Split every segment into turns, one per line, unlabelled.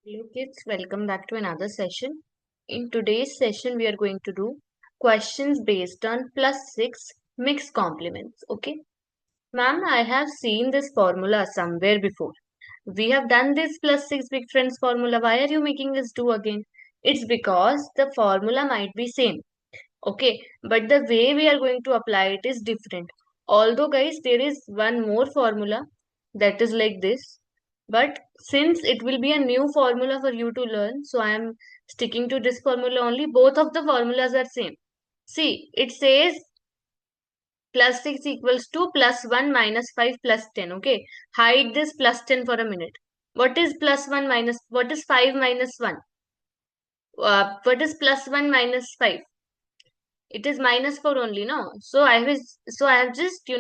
Hello kids, welcome back to another session. In today's session, we are going to do questions based on plus 6 mixed complements. Okay, ma'am, I have seen this formula somewhere before. We have done this plus 6 big friends formula. Why are you making us do again? It's because the formula might be same. Okay, but the way we are going to apply it is different. Although, guys, there is one more formula that is like this, but since it will be a new formula for you to learn, so I am sticking to this formula only. Both of the formulas are same. See, it says plus 6 equals to plus 1 minus 5 plus 10. Okay, hide this plus 10 for a minute. What is plus 1 minus, what is 5 minus 1? What is plus 1 minus 5? It is minus 4 only, no? So I have just,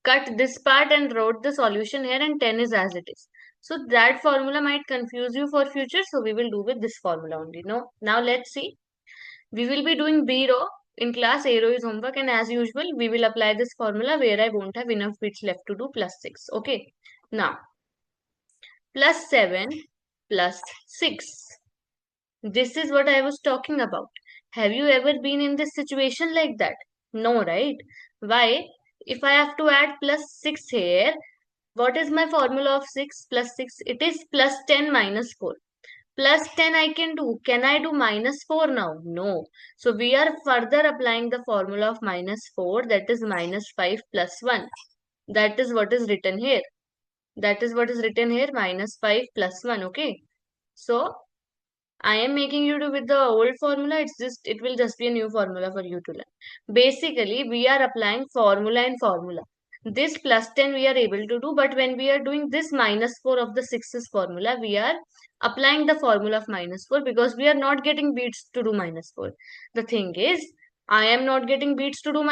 cut this part and wrote the solution here, and 10 is as it is. So that formula might confuse you for future, so we will do with this formula only. No, now let's see. We will be doing B row in class. A row is homework, and as usual, we will apply this formula where I won't have enough bits left to do plus 6. Okay. Now, plus 7 plus 6. This is what I was talking about. Have you ever been in this situation like that? No, right? Why? If I have to add plus 6 here, what is my formula of 6 plus 6? It is plus 10 minus 4. Plus 10 I can do. Can I do minus 4 now? No. So we are further applying the formula of minus 4, that is minus 5 plus 1. That is what is written here. That is what is written here, minus 5 plus 1. Okay. So I am making you do with the old formula. It will just be a new formula for you to learn. Basically, we are applying formula and formula. This plus 10 we are able to do, but when we are doing this minus 4 of the 6's formula, we are applying the formula of minus 4 because we are not getting beats to do minus 4. The thing is, I am not getting beats to do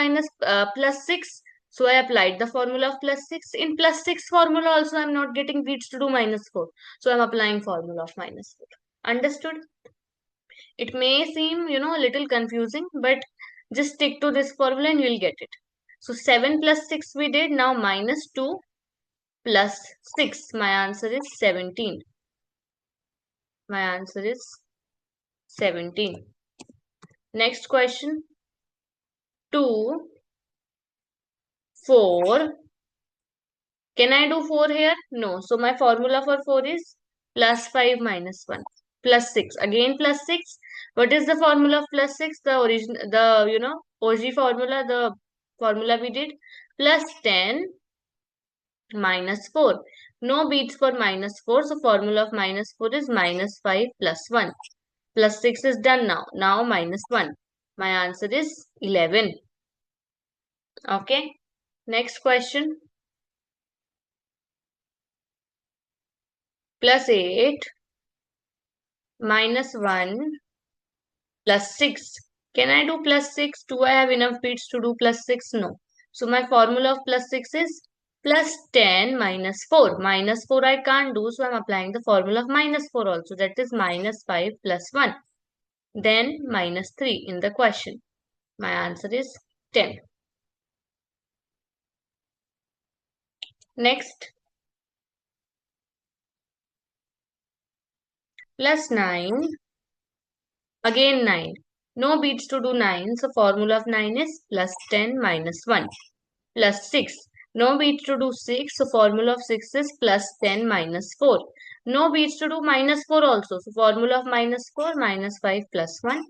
plus 6. So I applied the formula of plus 6. In plus 6 formula also, I am not getting beats to do minus 4. So I am applying formula of minus 4. Understood? It may seem, a little confusing, but just stick to this formula and you'll get it. So 7 plus 6 we did. Now minus 2 plus 6. My answer is 17. My answer is 17. Next question. 2, 4. Can I do 4 here? No. So my formula for 4 is plus 5 minus 1. Plus 6. Again plus 6. What is the formula of plus 6? The original, OG formula, the formula we did. Plus 10 minus 4. No beats for minus 4. So formula of minus 4 is minus 5 plus 1. Plus 6 is done now. Now minus 1. My answer is 11. Okay. Next question. Plus 8 minus 1 plus 6. Can I do plus 6? Do I have enough beats to do plus 6? No. So my formula of plus 6 is plus 10 minus 4. Minus 4 I can't do, so I'm applying the formula of minus 4 also. That is minus 5 plus 1. Then minus 3 in the question. My answer is 10. Next. Plus 9. Again 9. No beats to do 9. So formula of 9 is plus 10 minus 1. Plus 6. No beats to do 6. So formula of 6 is plus 10 minus 4. No beats to do minus 4 also. So formula of minus 4 minus 5 plus 1.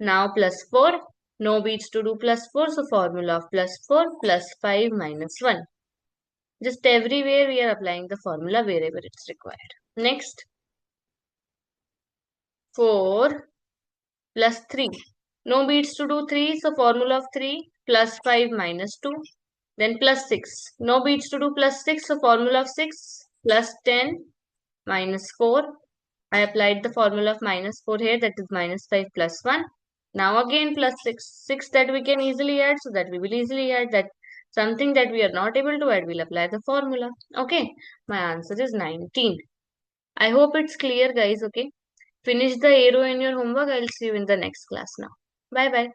Now plus 4. No beats to do plus 4. So formula of plus 4 plus 5 minus 1. Just everywhere we are applying the formula wherever it's required. Next. 4 plus 3. No beats to do 3. So formula of 3 plus 5 minus 2. Then plus 6. No beats to do plus 6. So formula of 6 plus 10 minus 4. I applied the formula of minus 4 here. That is minus 5 plus 1. Now again plus 6. 6 that we can easily add. So that we will easily add that. Something that we are not able to add, we'll apply the formula. Okay. My answer is 19. I hope it's clear, guys. Okay. Finish the arrow in your homework. I'll see you in the next class now. Bye bye.